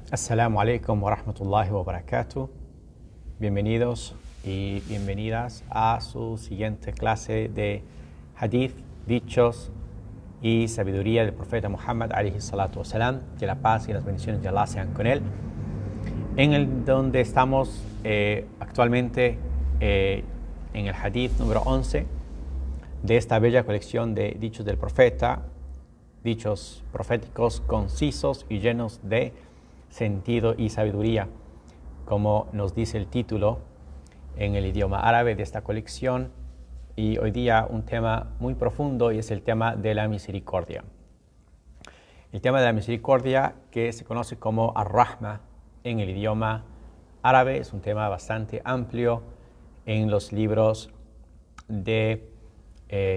Assalamu alaikum wa rahmatullahi wa barakatuh. Bienvenidos y bienvenidas a su siguiente clase de hadith, dichos y sabiduría del profeta Muhammad alayhi salatu wasalam. Que la paz y las bendiciones de Allah sean con él. Donde estamos actualmente en el hadith número 11 de esta bella colección de dichos del profeta, dichos proféticos concisos y llenos de sentido y sabiduría, como nos dice el título en el idioma árabe de esta colección. Y hoy día un tema muy profundo, y es el tema de la misericordia. El tema de la misericordia, que se conoce como ar-Rahma en el idioma árabe, es un tema bastante amplio en los libros de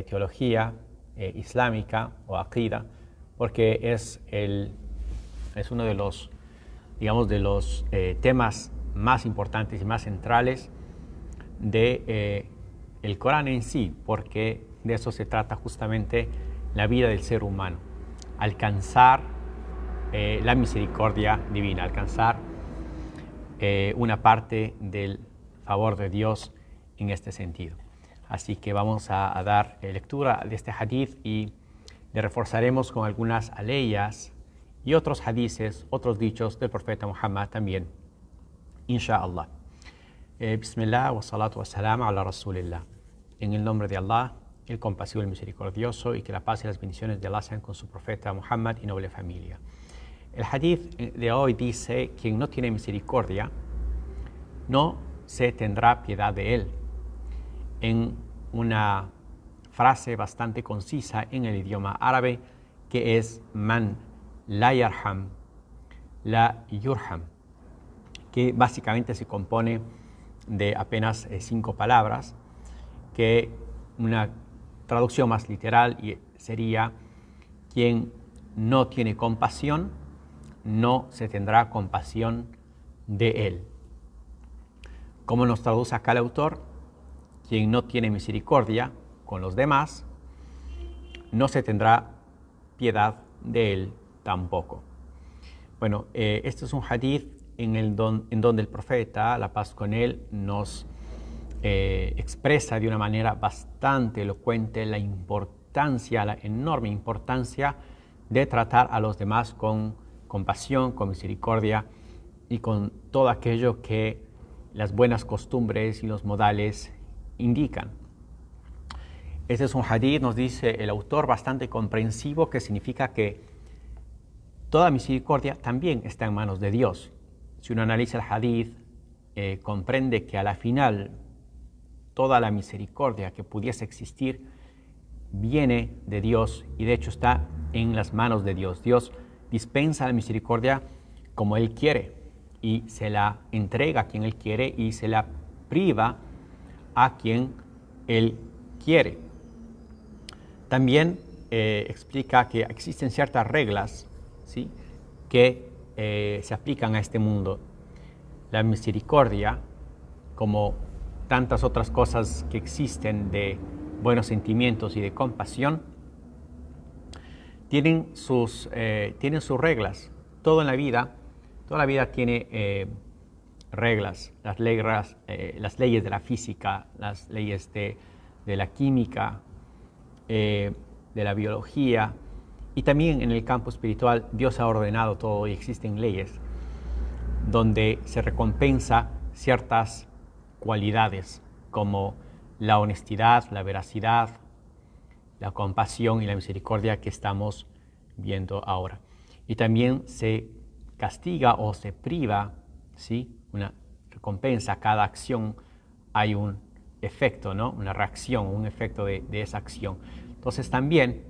teología islámica o aqida, porque es uno de los temas más importantes y más centrales de el Corán en sí, porque de eso se trata justamente la vida del ser humano, alcanzar la misericordia divina, alcanzar una parte del favor de Dios en este sentido. Así que vamos a dar lectura de este hadith y le reforzaremos con algunas aleyas y otros hadices, otros dichos del profeta Muhammad también, insha'Allah. Bismillah wa salatu wa salam ala rasulillah. En el nombre de Allah, el compasivo y el misericordioso, y que la paz y las bendiciones de Allah sean con su profeta Muhammad y noble familia. El hadith de hoy dice: quien no tiene misericordia, no se tendrá piedad de él. En una frase bastante concisa en el idioma árabe, que es man la yarham, la yurham, que básicamente se compone de apenas 5 palabras, que una traducción más literal sería: quien no tiene compasión, no se tendrá compasión de él. ¿Cómo nos traduce acá el autor? Quien no tiene misericordia con los demás, no se tendrá piedad de él tampoco. Bueno, este es un hadith en donde el profeta, la paz con él, nos expresa de una manera bastante elocuente la importancia, la enorme importancia de tratar a los demás con compasión, con misericordia y con todo aquello que las buenas costumbres y los modales indican. Este es un hadith, nos dice el autor, bastante comprensivo, que significa que toda misericordia también está en manos de Dios. Si uno analiza el hadith, comprende que a la final toda la misericordia que pudiese existir viene de Dios, y de hecho está en las manos de Dios. Dios dispensa la misericordia como Él quiere, y se la entrega a quien Él quiere, y se la priva a quien Él quiere. También explica que existen ciertas reglas, ¿sí?, que se aplican a este mundo. La misericordia, como tantas otras cosas que existen de buenos sentimientos y de compasión, tienen sus reglas. Toda la vida tiene reglas, las leyes de la física, las leyes de la química, de la biología, y también en el campo espiritual Dios ha ordenado todo, y existen leyes donde se recompensa ciertas cualidades como la honestidad, la veracidad, la compasión y la misericordia que estamos viendo ahora. Y también se castiga o se priva, ¿sí?, una recompensa. Cada acción hay un efecto, ¿no?, una reacción, un efecto de esa acción. Entonces también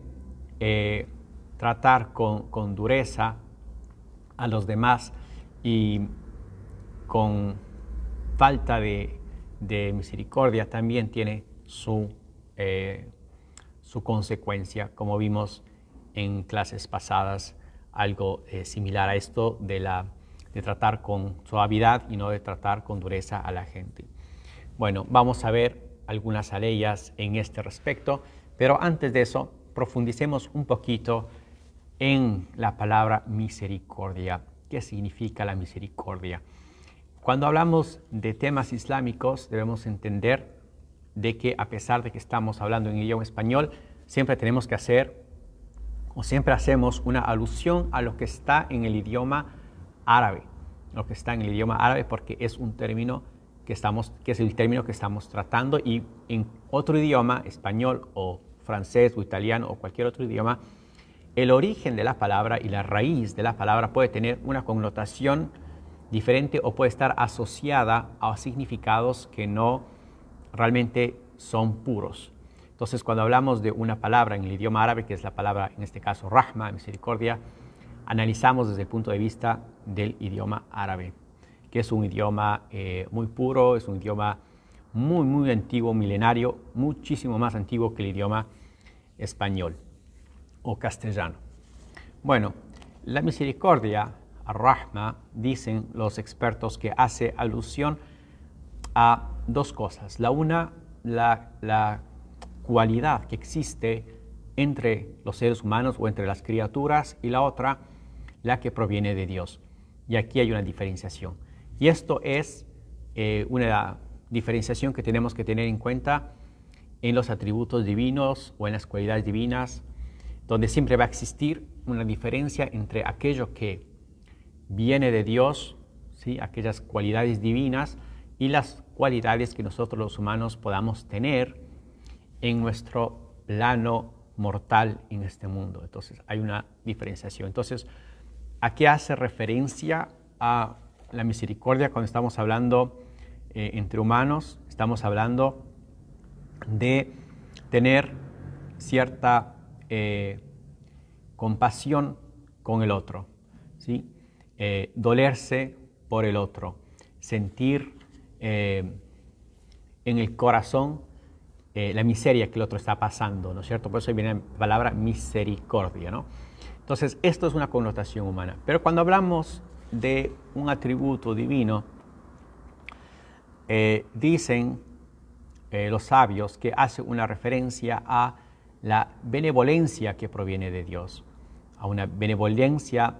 tratar con dureza a los demás y con falta de misericordia también tiene su consecuencia, como vimos en clases pasadas, algo similar a esto de tratar con suavidad y no de tratar con dureza a la gente. Bueno, vamos a ver algunas aleyas en este respecto, pero antes de eso, profundicemos un poquito en la palabra misericordia. qué significa la misericordia. Cuando hablamos de temas islámicos, debemos entender de que a pesar de que estamos hablando en idioma español, siempre tenemos que hacer, o siempre hacemos una alusión a lo que está en el idioma árabe, lo que está en el idioma árabe, porque es un término que es el término que estamos tratando, y en otro idioma, español o francés o italiano o cualquier otro idioma, el origen de la palabra y la raíz de la palabra puede tener una connotación diferente o puede estar asociada a significados que no realmente son puros. Entonces, cuando hablamos de una palabra en el idioma árabe, que es la palabra, en este caso, rahma, misericordia, analizamos desde el punto de vista del idioma árabe, que es un idioma muy puro, es un idioma muy, muy antiguo, milenario, muchísimo más antiguo que el idioma español o castellano. Bueno, la misericordia, ar-Rahma, dicen los expertos que hace alusión a dos cosas. La una, la cualidad que existe entre los seres humanos o entre las criaturas, y la otra, la que proviene de Dios. Y aquí hay una diferenciación. Y esto es una diferenciación que tenemos que tener en cuenta en los atributos divinos o en las cualidades divinas, donde siempre va a existir una diferencia entre aquello que viene de Dios, ¿sí?, aquellas cualidades divinas, y las cualidades que nosotros los humanos podamos tener en nuestro plano mortal en este mundo. Entonces hay una diferenciación. Entonces, ¿a qué hace referencia a la misericordia cuando estamos hablando entre humanos? Estamos hablando de tener cierta compasión con el otro, ¿sí? Dolerse por el otro, sentir en el corazón la miseria que el otro está pasando, ¿no es cierto? Por eso viene la palabra misericordia, ¿no? Entonces, esto es una connotación humana. Pero cuando hablamos de un atributo divino, dicen los sabios que hace una referencia a la benevolencia que proviene de Dios, a una benevolencia,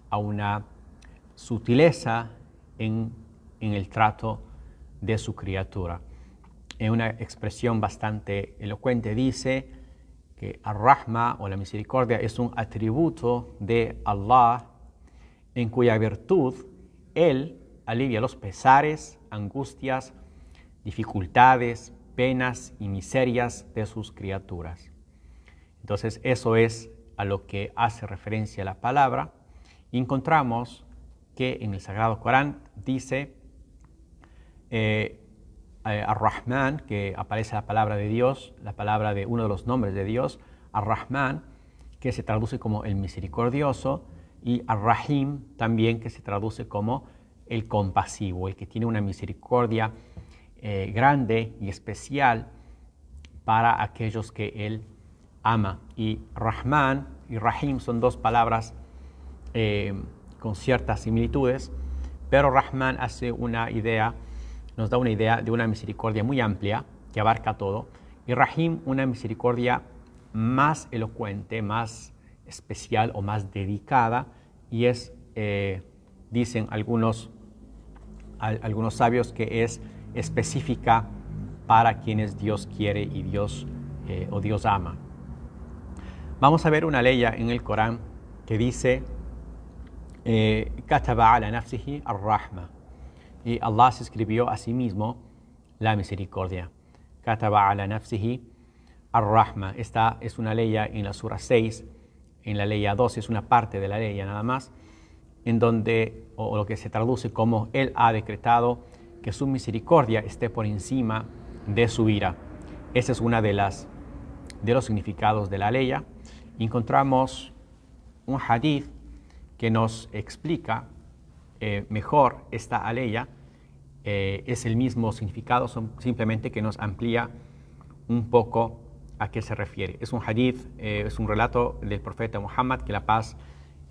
a una sutileza en el trato de su criatura. En una expresión bastante elocuente dice que ar-Rahma, o la misericordia, es un atributo de Allah en cuya virtud Él alivia los pesares, angustias, dificultades, penas y miserias de sus criaturas. Entonces, eso es a lo que hace referencia la palabra. Y encontramos que en el Sagrado Corán dice ar-Rahman, que aparece la palabra de Dios, la palabra de uno de los nombres de Dios, ar-Rahman, que se traduce como el misericordioso, y ar-Rahim también, que se traduce como el compasivo, el que tiene una misericordia grande y especial para aquellos que Él ama. Y Rahman y Rahim son dos palabras con ciertas similitudes, pero Rahman nos da una idea de una misericordia muy amplia que abarca todo, y Rahim una misericordia más elocuente, más especial o más dedicada, y es, dicen algunos sabios, que es específica para quienes Dios quiere y Dios ama. Vamos a ver una ley en el Corán que dice kataba ala nafsihi ar-Rahma, y Allah se escribió a sí mismo la misericordia. Kataba ala nafsihi ar-Rahma. Esta es una ley en la sura 6, en la ley 2 es una parte de la ley nada más, en donde, o lo que se traduce como Él ha decretado que su misericordia esté por encima de su ira. Ese es una de los significados de la ley. Encontramos un hadith que nos explica mejor esta aleya. Es el mismo significado, simplemente que nos amplía un poco a qué se refiere. Es un hadith, es un relato del profeta Muhammad, que la paz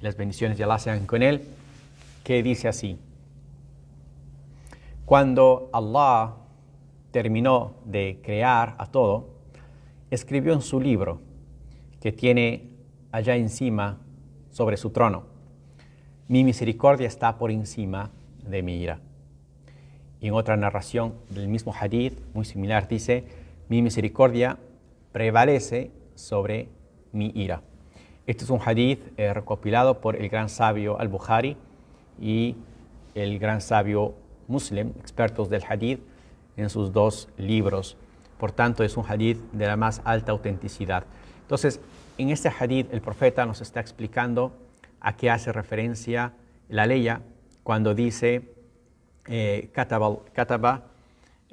y las bendiciones de Allah sean con él, que dice así: cuando Allah terminó de crear a todo, escribió en su libro, que tiene allá encima sobre su trono: mi misericordia está por encima de mi ira. Y en otra narración del mismo hadith, muy similar, dice, mi misericordia prevalece sobre mi ira. Este es un hadith recopilado por el gran sabio al-Bukhari y el gran sabio Muslim, expertos del hadith, en sus dos libros. Por tanto, es un hadith de la más alta autenticidad. Entonces, en este hadith el profeta nos está explicando a qué hace referencia la ley cuando dice kataba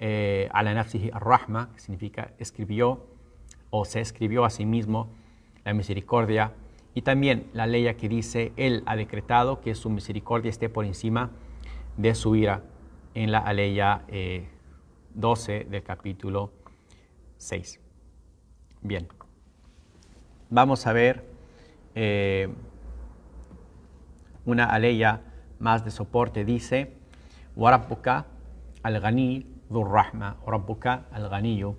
ala nafsihi ar-rahma, que significa escribió o se escribió a sí mismo la misericordia, y también la ley que dice él ha decretado que su misericordia esté por encima de su ira, en la aleya 12 del capítulo 6. Bien, vamos a ver una aleya más de soporte. Dice وَرَبُّكَ الْغَنِيُّ ذُو الرَّحْمَةِ وَرَبُّكَ الْغَنِيُّ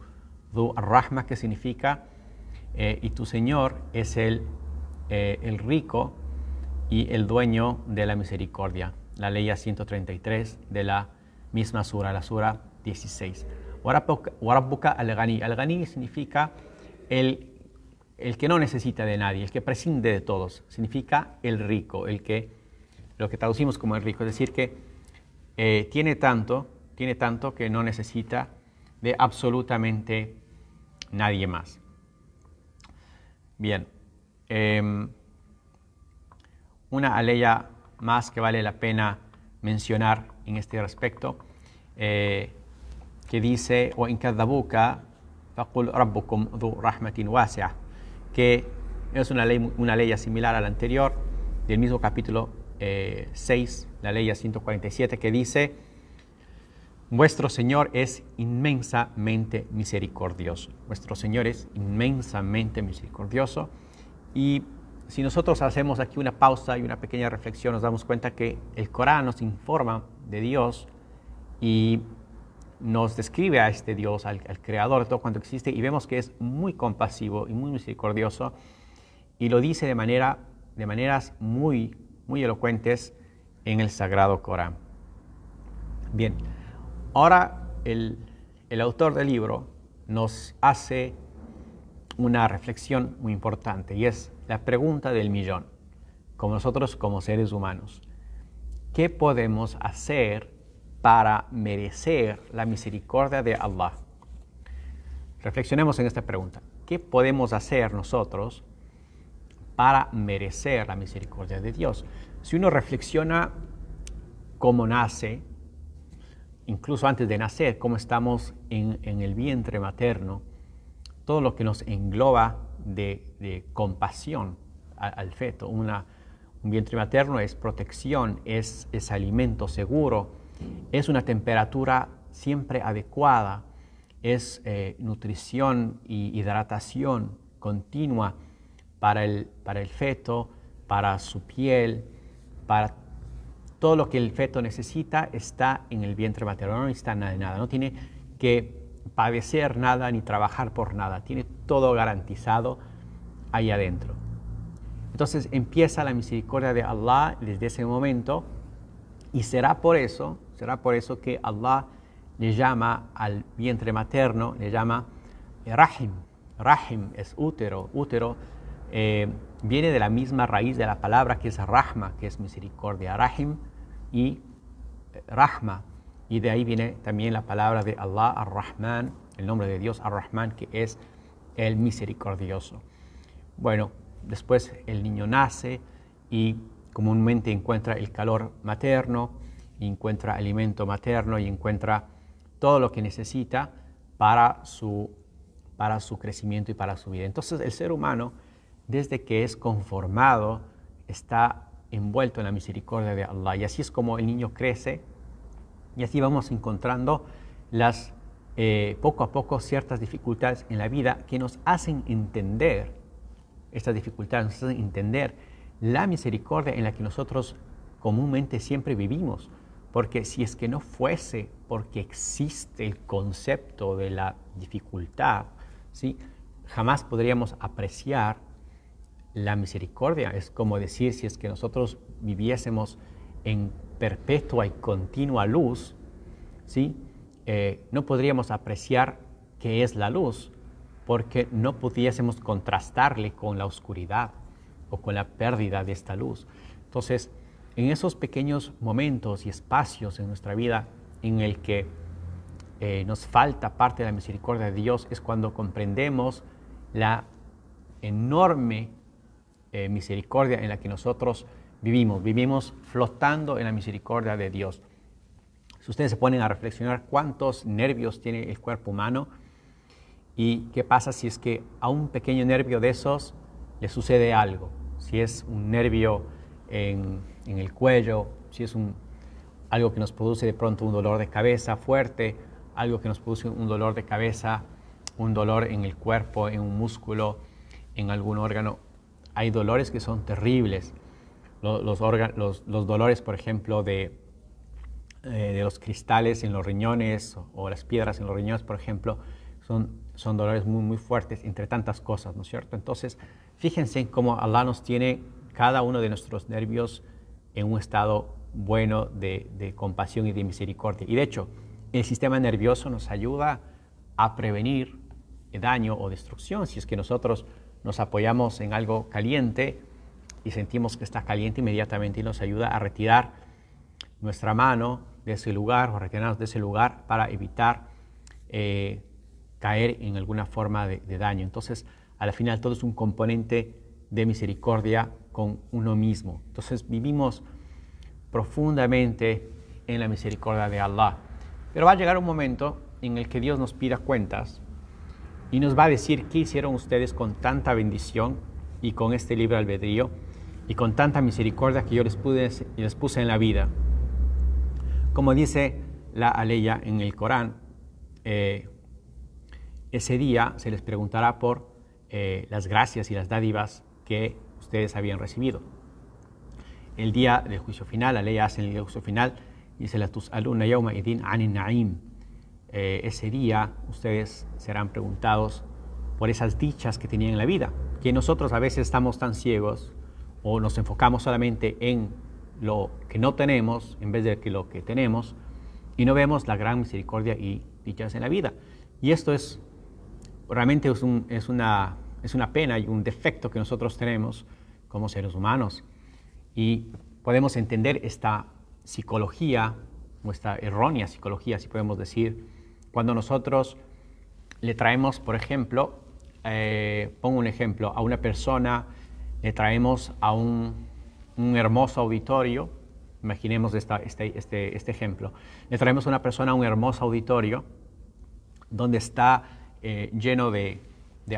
ذُو الرَّحْمَةِ, que significa y tu Señor es el rico y el dueño de la misericordia. La ley 133 de la misma sura, la sura 16. وَرَبُّكَ الْغَنِيُّ. Al-Ghani significa el que no necesita de nadie, el que prescinde de todos. Significa el rico, lo que traducimos como el rico, es decir, que tiene tanto que no necesita de absolutamente nadie más. Bien, una aleya más que vale la pena mencionar en este respecto, que dice وَإِنْ كَذَّبُوكَ فَقُلْ رَبُّكُمْ ذُو رَحْمَةٍ وَاسِعَةٍ, que es una ley similar a la anterior, del mismo capítulo 6, la ley 147, que dice: vuestro Señor es inmensamente misericordioso. Vuestro Señor es inmensamente misericordioso. Y si nosotros hacemos aquí una pausa y una pequeña reflexión, nos damos cuenta que el Corán nos informa de Dios y nos describe a este Dios, al creador de todo cuanto existe, y vemos que es muy compasivo y muy misericordioso, y lo dice de maneras muy elocuentes en el Sagrado Corán. Bien, ahora el autor del libro nos hace una reflexión muy importante, y es la pregunta del millón. Como nosotros, como seres humanos, ¿qué podemos hacer para merecer la misericordia de Allah? Reflexionemos en esta pregunta. ¿Qué podemos hacer nosotros para merecer la misericordia de Dios? Si uno reflexiona cómo nace, incluso antes de nacer, cómo estamos en el vientre materno, todo lo que nos engloba de compasión al feto. Un vientre materno es protección, es alimento seguro, es una temperatura siempre adecuada, es nutrición y hidratación continua para el feto, para su piel, para todo lo que el feto necesita está en el vientre materno. No necesita nada de nada, no tiene que padecer nada ni trabajar por nada, tiene todo garantizado ahí adentro. Entonces empieza la misericordia de Allah desde ese momento, y será por eso que Allah le llama al vientre materno, le llama Rahim. Rahim es útero. Viene de la misma raíz de la palabra que es Rahma, que es misericordia. Rahim y Rahma. Y de ahí viene también la palabra de Allah, Ar-Rahman, el nombre de Dios, Ar-Rahman, que es el misericordioso. Bueno, después el niño nace y comúnmente encuentra el calor materno, encuentra alimento materno y encuentra todo lo que necesita para su crecimiento y para su vida. Entonces el ser humano, desde que es conformado, está envuelto en la misericordia de Allah. Y así es como el niño crece, y así vamos encontrando poco a poco ciertas dificultades en la vida que nos hacen entender estas dificultades, nos hacen entender la misericordia en la que nosotros comúnmente siempre vivimos. Porque si es que no fuese porque existe el concepto de la dificultad, ¿sí?, jamás podríamos apreciar la misericordia. Es como decir, si es que nosotros viviésemos en perpetua y continua luz, ¿sí? No podríamos apreciar qué es la luz, porque no pudiésemos contrastarle con la oscuridad o con la pérdida de esta luz. Entonces, en esos pequeños momentos y espacios en nuestra vida en el que nos falta parte de la misericordia de Dios, es cuando comprendemos la enorme misericordia en la que nosotros vivimos flotando en la misericordia de Dios. Si ustedes se ponen a reflexionar cuántos nervios tiene el cuerpo humano y qué pasa si es que a un pequeño nervio de esos le sucede algo, si es un nervio en el cuello, si es algo que nos produce de pronto un dolor de cabeza fuerte, algo que nos produce un dolor de cabeza, un dolor en el cuerpo, en un músculo, en algún órgano. Hay dolores que son terribles. Los dolores, por ejemplo, de los cristales en los riñones o las piedras en los riñones, por ejemplo, son dolores muy, muy fuertes, entre tantas cosas, ¿no es cierto? Entonces, fíjense en cómo Allah nos tiene cada uno de nuestros nervios en un estado bueno de compasión y de misericordia. Y de hecho, el sistema nervioso nos ayuda a prevenir daño o destrucción. Si es que nosotros nos apoyamos en algo caliente y sentimos que está caliente, inmediatamente nos ayuda a retirar nuestra mano de ese lugar o retirarnos de ese lugar para evitar caer en alguna forma de daño. Entonces, al final todo es un componente de misericordia con uno mismo. Entonces, vivimos profundamente en la misericordia de Allah. Pero va a llegar un momento en el que Dios nos pida cuentas y nos va a decir qué hicieron ustedes con tanta bendición y con este libre albedrío y con tanta misericordia que yo les puse en la vida. Como dice la aleya en el Corán, ese día se les preguntará por las gracias y las dádivas que ustedes habían recibido. El día del juicio final, la ley hace el día del juicio final, dice la tus'aluna yawma idin anin na'im. Ese día ustedes serán preguntados por esas dichas que tenían en la vida, que nosotros a veces estamos tan ciegos o nos enfocamos solamente en lo que no tenemos en vez de lo que tenemos y no vemos la gran misericordia y dichas en la vida. Y esto realmente es una pena y un defecto que nosotros tenemos como seres humanos. Y podemos entender esta psicología, o esta errónea psicología, si podemos decir, cuando nosotros le traemos, por ejemplo, pongo un ejemplo, a una persona le traemos a un hermoso auditorio, imaginemos este ejemplo, le traemos a una persona a un hermoso auditorio donde está lleno de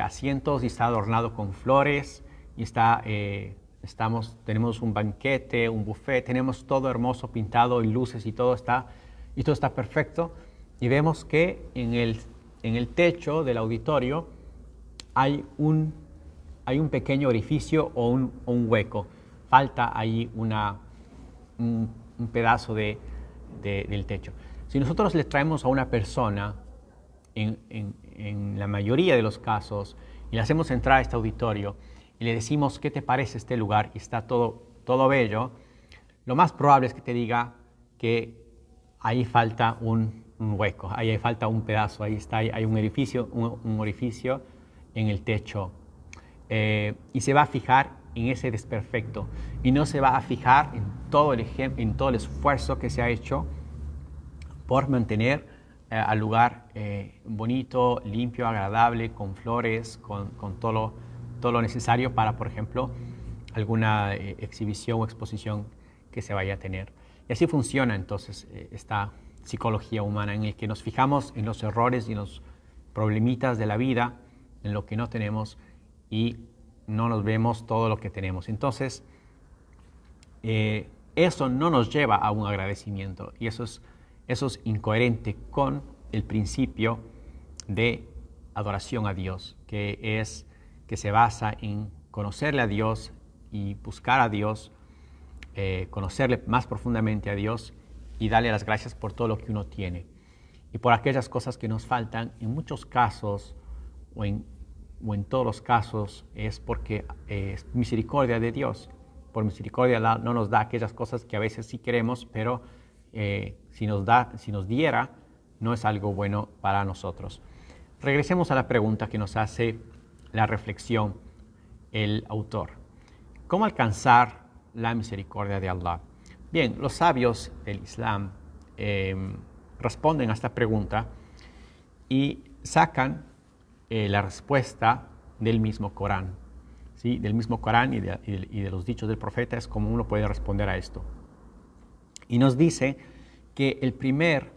asientos y está adornado con flores y tenemos un banquete, un buffet, tenemos todo hermoso pintado y luces y todo está perfecto. Y vemos que en el techo del auditorio hay un pequeño orificio o un hueco. Falta ahí un pedazo del techo. Si nosotros le traemos a una persona, en la mayoría de los casos, y le hacemos entrar a este auditorio y le decimos, ¿qué te parece este lugar? Y está todo bello, lo más probable es que te diga que ahí falta un hueco, ahí falta un pedazo, hay un orificio en el techo. Y se va a fijar en ese desperfecto y no se va a fijar en todo el esfuerzo que se ha hecho por mantener al lugar bonito, limpio, agradable, con flores, con todo lo necesario para, por ejemplo, alguna exhibición o exposición que se vaya a tener. Y así funciona entonces esta psicología humana en el que nos fijamos en los errores y en los problemitas de la vida, en lo que no tenemos y no nos vemos todo lo que tenemos. Entonces, eso no nos lleva a un agradecimiento y eso es incoherente con el principio de adoración a Dios, que se basa en conocerle a Dios y buscar a Dios, conocerle más profundamente a Dios y darle las gracias por todo lo que uno tiene y por aquellas cosas que nos faltan en muchos casos o en o en todos los casos es porque es misericordia de Dios. Por misericordia no nos da aquellas cosas que a veces sí queremos, pero si nos diera, no es algo bueno para nosotros. Regresemos a la pregunta que nos hace la reflexión el autor. ¿Cómo alcanzar la misericordia de Allah? Bien, los sabios del Islam responden a esta pregunta y sacan la respuesta del mismo Corán. ¿Sí? Del mismo Corán y de los dichos del profeta es como uno puede responder a esto. Y nos dice que el primer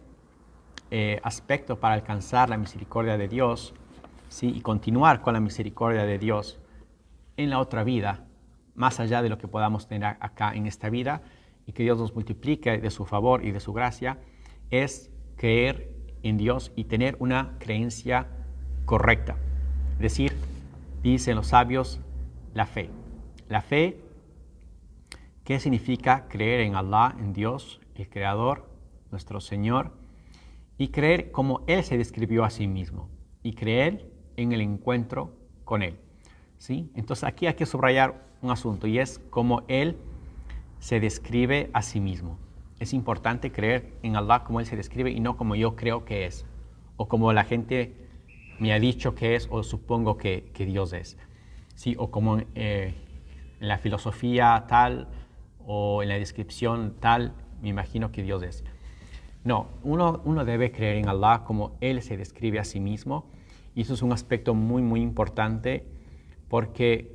aspecto para alcanzar la misericordia de Dios, ¿sí? Y continuar con la misericordia de Dios en la otra vida, más allá de lo que podamos tener acá en esta vida, y que Dios nos multiplique de su favor y de su gracia, es creer en Dios y tener una creencia correcta. Es decir, dicen los sabios, la fe. La fe, ¿qué significa? Creer en Allah, en Dios, el Creador, nuestro Señor, y creer como Él se describió a sí mismo, y creer en el encuentro con Él. ¿Sí? Entonces aquí hay que subrayar un asunto, y es cómo Él se describe a sí mismo. Es importante creer en Allah como Él se describe y no como yo creo que es, o como la gente me ha dicho que es, o supongo que Dios es. ¿Sí? O como en la filosofía tal, o en la descripción tal, me imagino que Dios es. No, uno debe creer en Allah como Él se describe a sí mismo, y eso es un aspecto muy, muy importante, porque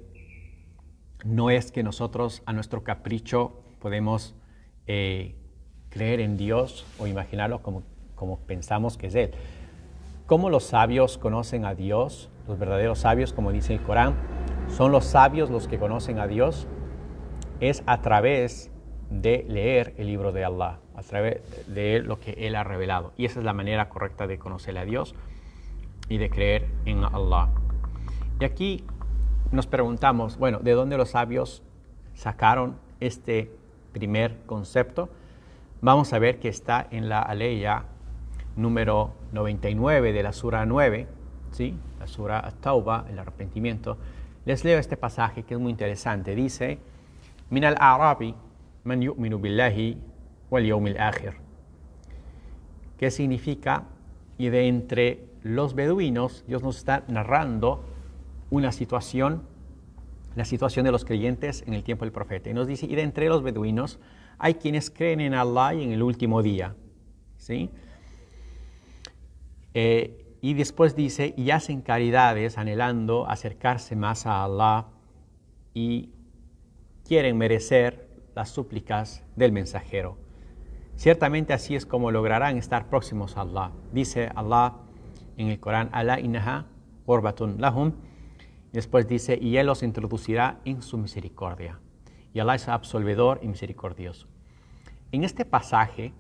no es que nosotros a nuestro capricho podemos creer en Dios o imaginarlo como pensamos que es Él. ¿Cómo los sabios conocen a Dios? Los verdaderos sabios, como dice el Corán, son los sabios los que conocen a Dios. Es a través de leer el libro de Allah, a través de lo que Él ha revelado. Y esa es la manera correcta de conocer a Dios y de creer en Allah. Y aquí nos preguntamos, bueno, ¿de dónde los sabios sacaron este primer concepto? Vamos a ver que está en la aleya número 99 de la Sura 9, ¿sí? La Sura At-Tawbah, el arrepentimiento. Les leo este pasaje que es muy interesante. Dice, Min al-a'rabi man yu'minu billahi wal yawmil akhir. ¿Qué significa? Y de entre los beduinos, Dios nos está narrando una situación, la situación de los creyentes en el tiempo del profeta. Y nos dice, y de entre los beduinos hay quienes creen en Allah y en el último día. ¿Sí? Y después dice, y hacen caridades anhelando acercarse más a Allah y quieren merecer las súplicas del mensajero. Ciertamente así es como lograrán estar próximos a Allah. Dice Allah en el Corán, Ala innaha qurbatun lahum. Y después dice, y Él los introducirá en su misericordia. Y Allah es absolvedor y misericordioso. En este pasaje,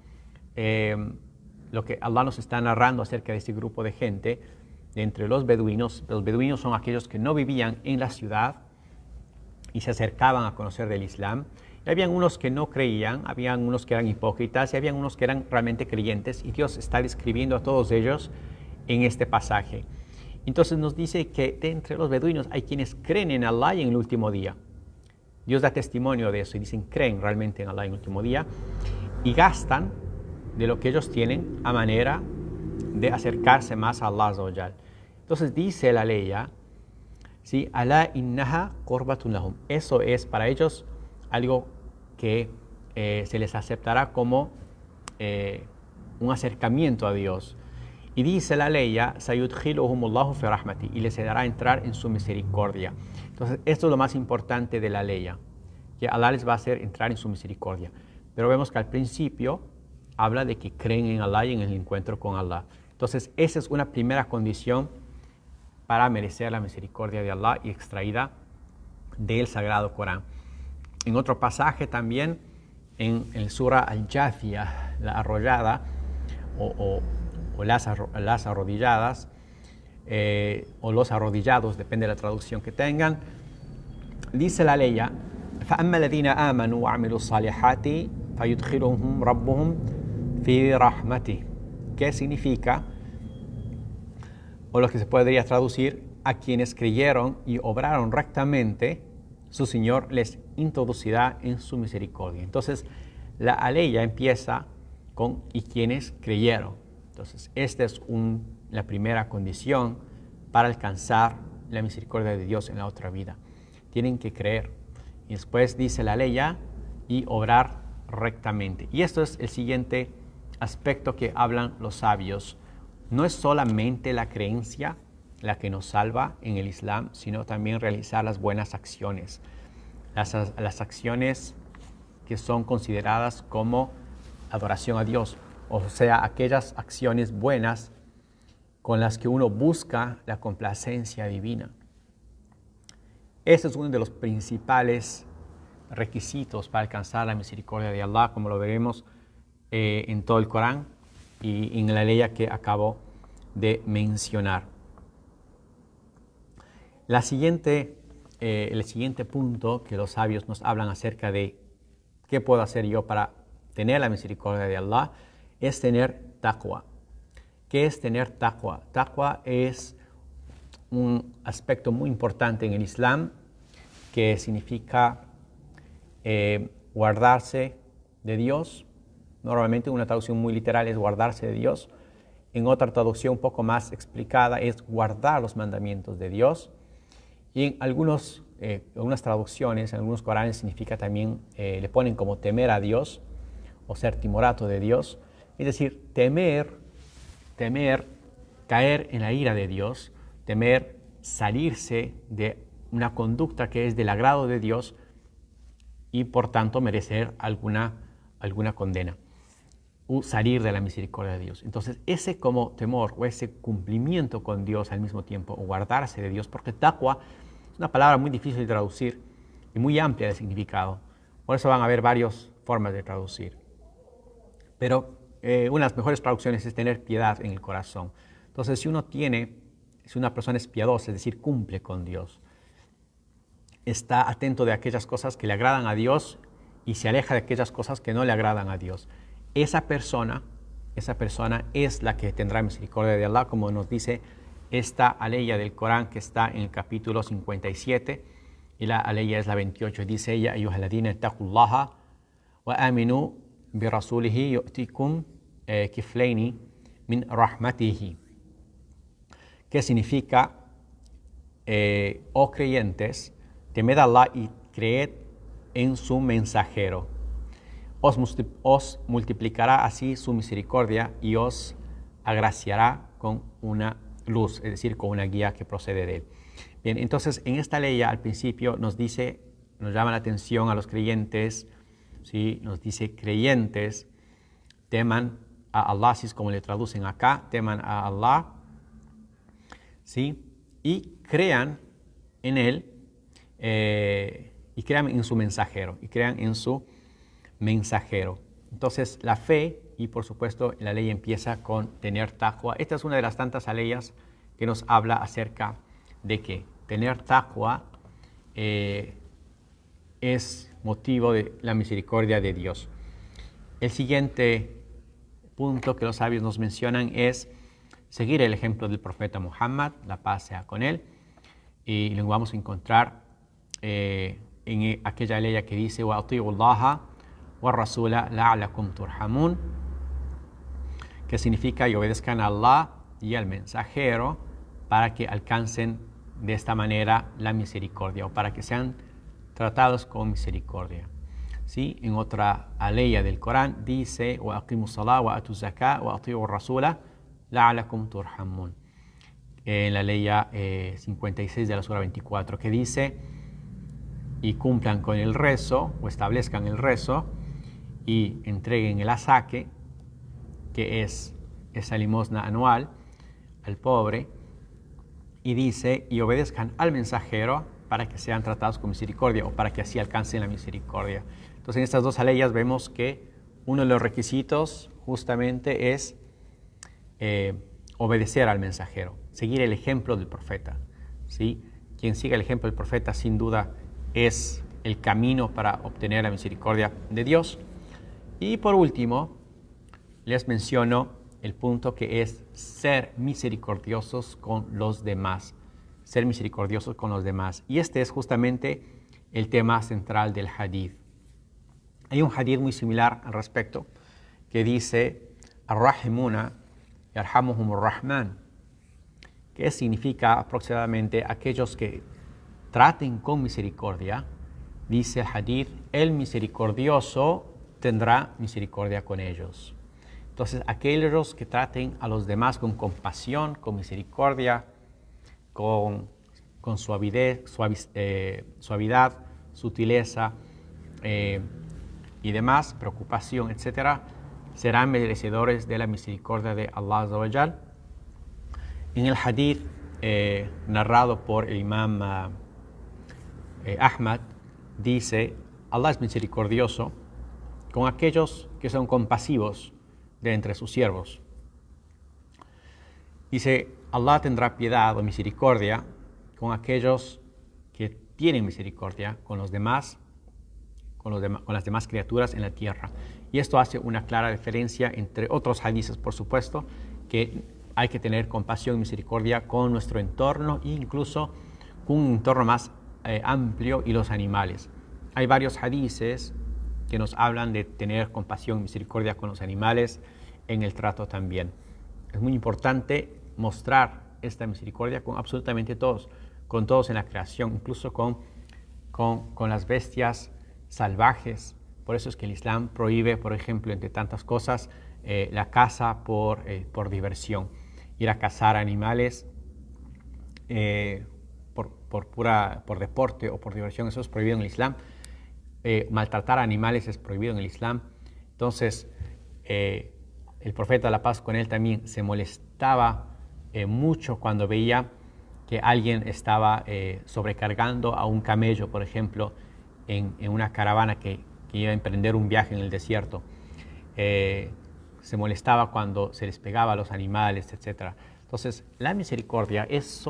lo que Allah nos está narrando acerca de este grupo de gente, de entre los beduinos son aquellos que no vivían en la ciudad y se acercaban a conocer del Islam. Y habían unos que no creían, habían unos que eran hipócritas y habían unos que eran realmente creyentes, y Dios está describiendo a todos ellos en este pasaje. Entonces nos dice que de entre los beduinos hay quienes creen en Allah y en el último día. Dios da testimonio de eso y dicen creen realmente en Allah y en el último día y gastan de lo que ellos tienen a manera de acercarse más a Allah Azza wa Jal. Entonces dice la ley, ¿sí? Ala innaha qurbatun lahum. Eso es para ellos algo que se les aceptará como un acercamiento a Dios. Y dice la ley, sayudkhiluhumullahu fi rahmati, y les dará entrar en su misericordia. Entonces, esto es lo más importante de la ley, que Allah les va a hacer entrar en su misericordia. Pero vemos que al principio habla de que creen en Allah y en el encuentro con Allah. Entonces, esa es una primera condición para merecer la misericordia de Allah y extraída del Sagrado Corán. En otro pasaje también, en el Sura Al-Jathiyah, la arrollada, o las arrodilladas, o los arrodillados, depende de la traducción que tengan, dice la ley, فَأَمَّا الَّذِينَ آمَنُوا وَعَمِلُوا الصَّالِحَاتِ فَيُدْخِلُهُمْ رَبُّهُمْ فِي رَحْمَتِهِ. ¿Qué significa? O lo que se podría traducir, a quienes creyeron y obraron rectamente, su Señor les introducirá en su misericordia. Entonces, la aleya empieza con y quienes creyeron. Entonces, esta es la primera condición para alcanzar la misericordia de Dios en la otra vida. Tienen que creer. Y después dice la aleya y obrar rectamente. Y esto es el siguiente aspecto que hablan los sabios. No es solamente la creencia la que nos salva en el Islam, sino también realizar las buenas acciones. Las acciones que son consideradas como adoración a Dios, o sea, aquellas acciones buenas con las que uno busca la complacencia divina. Este es uno de los principales requisitos para alcanzar la misericordia de Allah, como lo veremos en todo el Corán y en la ley que acabo de mencionar. El siguiente punto que los sabios nos hablan acerca de qué puedo hacer yo para tener la misericordia de Allah es tener taqwa. ¿Qué es tener taqwa? Taqwa es un aspecto muy importante en el Islam que significa guardarse de Dios. Normalmente una traducción muy literal es guardarse de Dios. En otra traducción un poco más explicada es guardar los mandamientos de Dios. Y en algunas traducciones, en algunos Coranes significa también, le ponen como temer a Dios o ser timorato de Dios. Es decir, temer caer en la ira de Dios, temer salirse de una conducta que es del agrado de Dios y por tanto merecer alguna condena o salir de la misericordia de Dios. Entonces ese como temor o ese cumplimiento con Dios al mismo tiempo o guardarse de Dios, porque taqwa es una palabra muy difícil de traducir y muy amplia de significado. Por eso van a haber varias formas de traducir. Pero una de las mejores traducciones es tener piedad en el corazón. Entonces si una persona es piadosa, es decir, cumple con Dios, está atento de aquellas cosas que le agradan a Dios y se aleja de aquellas cosas que no le agradan a Dios. Esa persona es la que tendrá misericordia de Allah, como nos dice esta aleya del Corán que está en el capítulo 57 y la aleya es la 28. Dice ella: ayyuhalladhina ittaqullaha wa aminu bi rasulihi yu'tikum kiflaini min rahmatihi. ¿Qué significa? Oh creyentes, temed a Allah y creed en su mensajero. Os multiplicará así su misericordia y os agraciará con una luz, es decir, con una guía que procede de él. Bien, entonces en esta ley al principio nos llama la atención a los creyentes, ¿sí? Nos dice creyentes, teman a Allah, así es como le traducen acá, teman a Allah, ¿sí? Y crean en él, y crean en su mensajero, Entonces la fe y por supuesto la ley empieza con tener taqwa. Esta es una de las tantas aleyas que nos habla acerca de que tener taqwa es motivo de la misericordia de Dios. El siguiente punto que los sabios nos mencionan es seguir el ejemplo del profeta Muhammad, la paz sea con él, y lo vamos a encontrar en aquella ley que dice wa ati'u Allaha wa rasula la'allakum turhamun, que significa y obedezcan a Allah y al mensajero para que alcancen de esta manera la misericordia o para que sean tratados con misericordia. ¿Sí? En otra aleya del Corán dice wa aqimus salah wa atuz zakah wa ati'u rasula la'allakum turhamun, en la ley 56 de la sura 24, que dice: y cumplan con el rezo o establezcan el rezo y entreguen el asaque, que es esa limosna anual al pobre, y dice: y obedezcan al mensajero para que sean tratados con misericordia o para que así alcancen la misericordia. Entonces en estas dos aleyas vemos que uno de los requisitos justamente es obedecer al mensajero, seguir el ejemplo del profeta, ¿sí? Quien siga el ejemplo del profeta sin duda es el camino para obtener la misericordia de Dios. Y por último, les menciono el punto que es ser misericordiosos con los demás. ser misericordiosos con los demás. Y este es justamente el tema central del hadith. Hay un hadith muy similar al respecto que dice Ar-Rahimuna yarhamuhumur Rahman, que significa aproximadamente aquellos que traten con misericordia. Dice el hadith, el misericordioso tendrá misericordia con ellos. Entonces, aquellos que traten a los demás con compasión, con misericordia, con suavidad, sutileza y demás, preocupación, etc., serán merecedores de la misericordia de Allah Azza wa Jal. En el hadith narrado por el imam Ahmad, dice, Allah es misericordioso con aquellos que son compasivos de entre sus siervos. Dice, Allah tendrá piedad o misericordia con aquellos que tienen misericordia con los demás, con las demás criaturas en la tierra. Y esto hace una clara diferencia entre otros hadices, por supuesto, que hay que tener compasión y misericordia con nuestro entorno e incluso con un entorno más amplio y los animales. Hay varios hadices que nos hablan de tener compasión y misericordia con los animales en el trato también. Es muy importante mostrar esta misericordia con absolutamente todos, con todos en la creación, incluso con las bestias salvajes. Por eso es que el Islam prohíbe, por ejemplo, entre tantas cosas, la caza por diversión. Ir a cazar animales por deporte o por diversión, eso es prohibido en el Islam. Maltratar a animales es prohibido en el Islam. Entonces, el profeta, la paz con él, también se molestaba mucho cuando veía que alguien estaba sobrecargando a un camello, por ejemplo, en una caravana que iba a emprender un viaje en el desierto. Se molestaba cuando se les pegaba a los animales, etc. Entonces, la misericordia es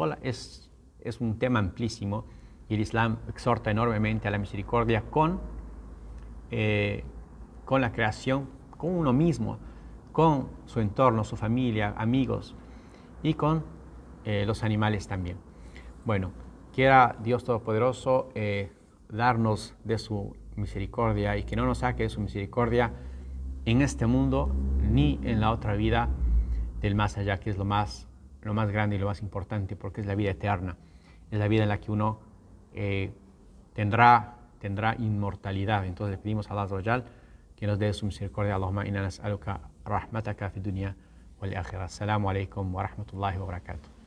un tema amplísimo y el Islam exhorta enormemente a la misericordia con la creación, con uno mismo, con su entorno, su familia, amigos y con los animales también. Bueno, quiera Dios Todopoderoso darnos de su misericordia y que no nos saque de su misericordia en este mundo ni en la otra vida del más allá, que es lo más grande y lo más importante, porque es la vida eterna, es la vida en la que uno tendrá inmortalidad. Entonces le pedimos a Allah Azza wa Jal que nos dé su misericordia. Allahumma inna nas'aluka rahmataka fi dunya wal akhirah. Assalamu alaikum wa rahmatullahi wa barakatuh.